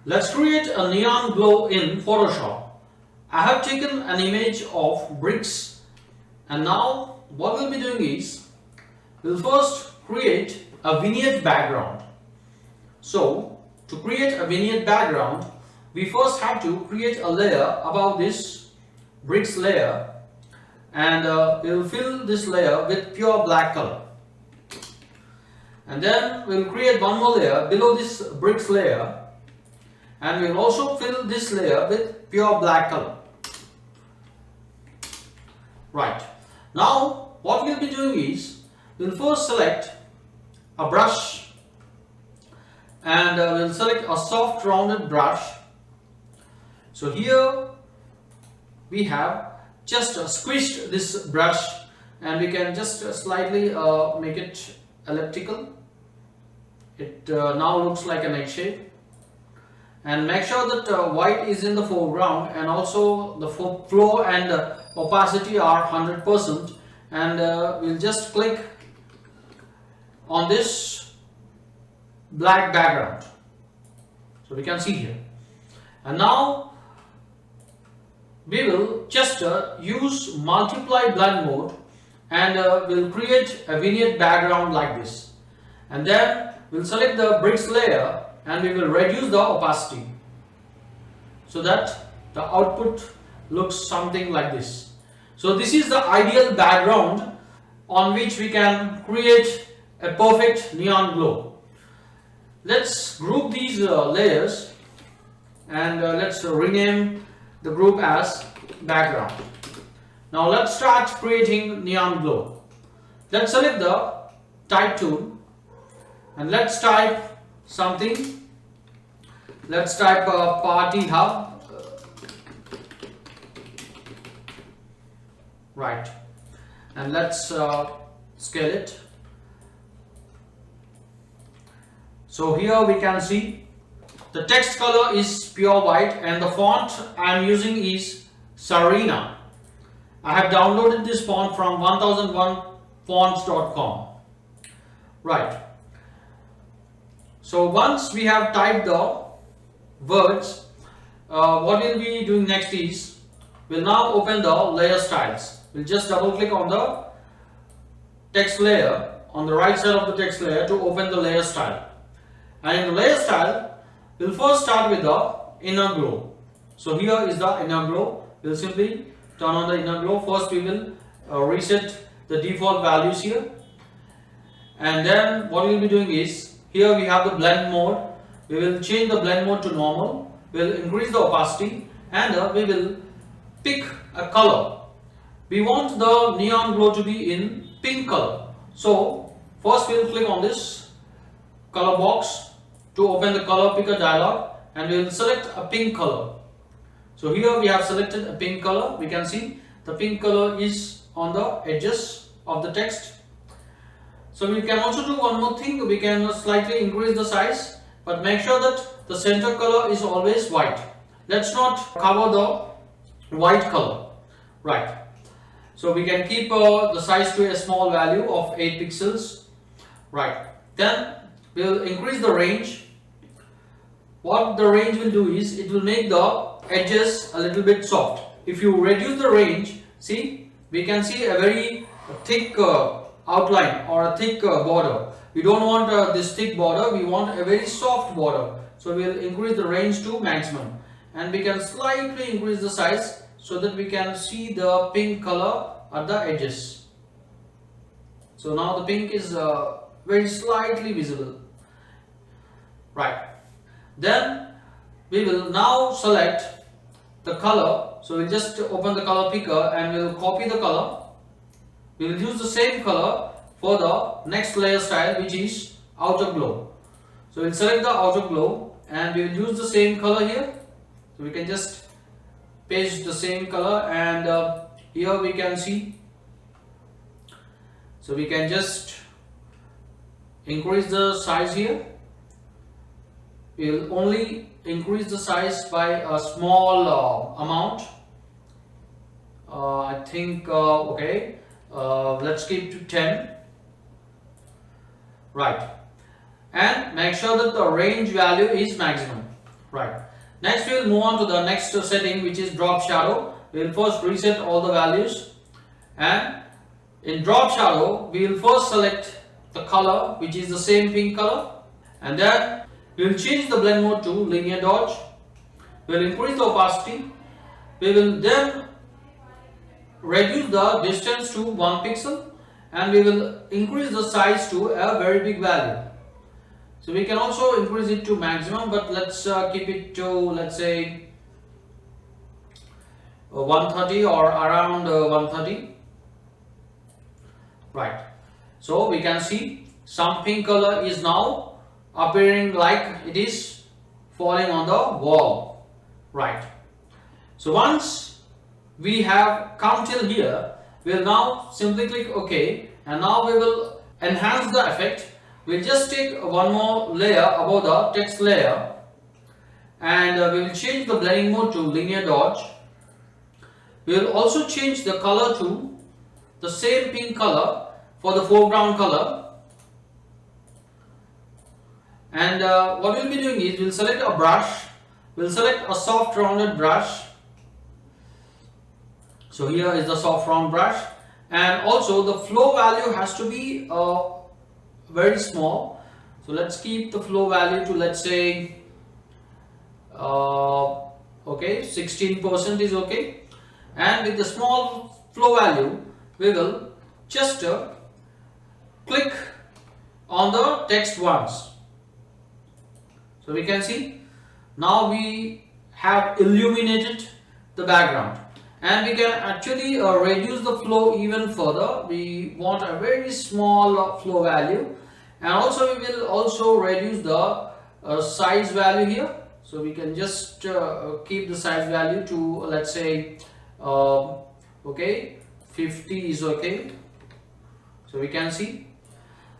Let's create a neon glow in Photoshop. I have taken an image of bricks, and now what we'll be doing is we'll first create a vignette background. So to create a vignette background, we first have to create a layer above this bricks layer, and we'll fill this layer with pure black color. And then we'll create one more layer below this bricks layer, and we'll also fill this layer with pure black color. Right. Now what we'll be doing is we'll first select a brush, and we'll select a soft rounded brush. So here we have just squished this brush, and we can just slightly make it elliptical. It now looks like an egg shape. And make sure that white is in the foreground, and also the flow and opacity are 100%, and we'll just click on this black background, so we can see here. And now we will just use multiply blend mode, and we'll create a vignette background like this, and then we'll select the bricks layer and we will reduce the opacity so that the output looks something like this. So this is the ideal background on which we can create a perfect neon glow. Let's group these layers, and let's rename the group as background. Now let's start creating neon glow. Let's select the type tool, and let's type something. Let's type a party hub. Right, and let's scale it. So here we can see the text color is pure white, and the font I am using is Serena. I have downloaded this font from 1001fonts.com. Right. So once we have typed the words, what we'll be doing next is we'll now open the layer styles. We'll just double click on the text layer on the right side of the text layer to open the layer style. And in the layer style, we'll first start with the inner glow. So here is the inner glow. We'll simply turn on the inner glow. First we will reset the default values here, and then what we'll be doing is here we have the blend mode. We will change the blend mode to normal. We'll increase the opacity, and we will pick a color. We want the neon glow to be in pink color. So first we'll click on this color box to open the color picker dialog, and we will select a pink color. So here we have selected a pink color. We can see the pink color is on the edges of the text. So we can also do one more thing. We can slightly increase the size, but make sure that the center color is always white. Let's not cover the white color. Right. So we can keep the size to a small value of 8 pixels. Right. Then we will increase the range. What the range will do is it will make the edges a little bit soft. If you reduce the range, see, we can see a very thick outline or a thick border. We don't want this thick border, we want a very soft border. So we will increase the range to maximum, and we can slightly increase the size so that we can see the pink color at the edges. So now the pink is very slightly visible. Right. Then we will now select the color. So we'll just open the color picker and we'll copy the color. We will use the same color for the next layer style, which is outer glow. So we'll select the outer glow and we will use the same color here. So we can just paste the same color, and here we can see. So we can just increase the size here. We will only increase the size by a small amount. I think okay, let's keep to 10. Right, and make sure that the range value is maximum. Right. Next we will move on to the next setting, which is drop shadow. We will first reset all the values, and in drop shadow we will first select the color, which is the same pink color, and then we will change the blend mode to linear dodge. We will increase the opacity. We will then reduce the distance to 1 pixel, and we will increase the size to a very big value. So we can also increase it to maximum, but let's keep it to, let's say, 130 or around 130. Right. So we can see some pink color is now appearing like it is falling on the wall. Right. So once we have come till here, we will now simply click OK, and now we will enhance the effect. We'll just take one more layer above the text layer, and we will change the blending mode to linear dodge. We will also change the color to the same pink color for the foreground color. And what we'll be doing is we'll select a brush. We'll select a soft rounded brush. So here is the soft round brush, and also the flow value has to be very small. So let's keep the flow value to, let's say, okay, 16% is okay. And with the small flow value, we will just click on the text once. So we can see now we have illuminated the background, and we can actually reduce the flow even further. We want a very small flow value, and also we will also reduce the size value here. So we can just keep the size value to, let's say, okay, 50 is okay. So we can see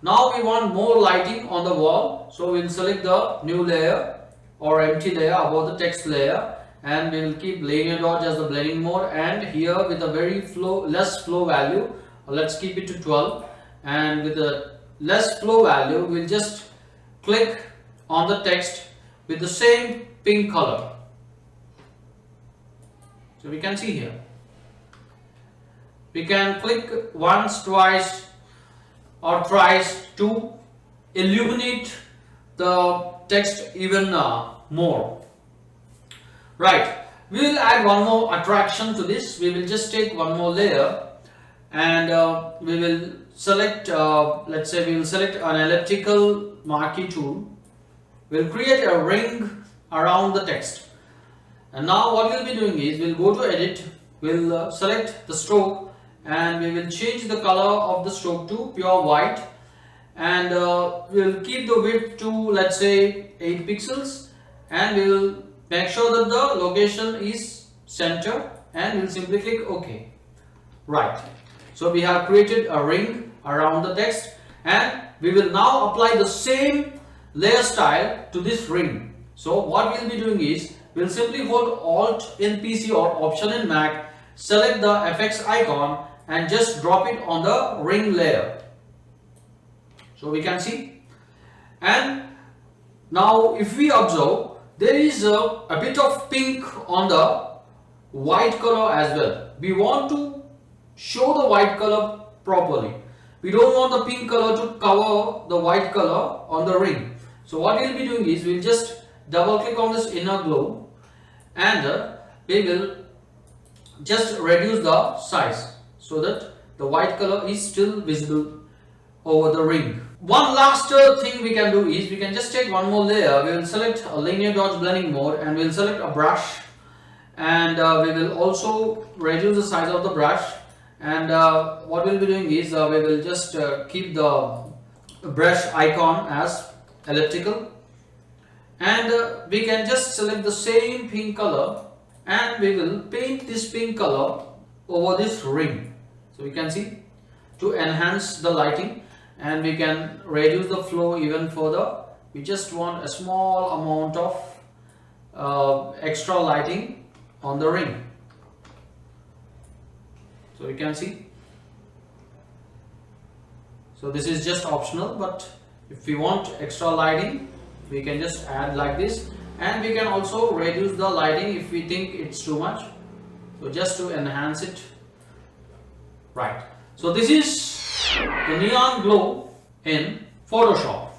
now we want more lighting on the wall, so we will select the new layer or empty layer above the text layer, and we will keep linear dodge as the blending mode, and here with a very less flow value, let's keep it to 12, and with a less flow value we'll just click on the text with the same pink color. So we can see here, we can click once, twice or thrice to illuminate the text even more. Right, we will add one more attraction to this. We will just take one more layer, and we will select, let's say we will select an elliptical marquee tool. We will create a ring around the text, and now what we will be doing is we will go to edit, we will select the stroke, and we will change the color of the stroke to pure white, and we will keep the width to, let's say, 8 pixels, and we will make sure that the location is center, and we will simply click OK. Right, so we have created a ring around the text, and we will now apply the same layer style to this ring. So what we will be doing is we will simply hold Alt in PC or Option in Mac, select the FX icon, and just drop it on the ring layer. So we can see, and now if we observe, there is a bit of pink on the white color as well. We want to show the white color properly. We don't want the pink color to cover the white color on the ring. So what we'll be doing is we'll just double click on this inner globe, and we will just reduce the size so that the white color is still visible over the ring. One last thing we can do is we can just take one more layer. We will select a linear dodge blending mode, and we will select a brush, and we will also reduce the size of the brush, and what we'll be doing is we will just keep the brush icon as elliptical, and we can just select the same pink color, and we will paint this pink color over this ring. So we can see, to enhance the lighting, and we can reduce the flow even further. We just want a small amount of extra lighting on the ring. So we can see, so this is just optional, but if we want extra lighting we can just add like this, and we can also reduce the lighting if we think it's too much, so just to enhance it. Right, so this is the neon glow in Photoshop.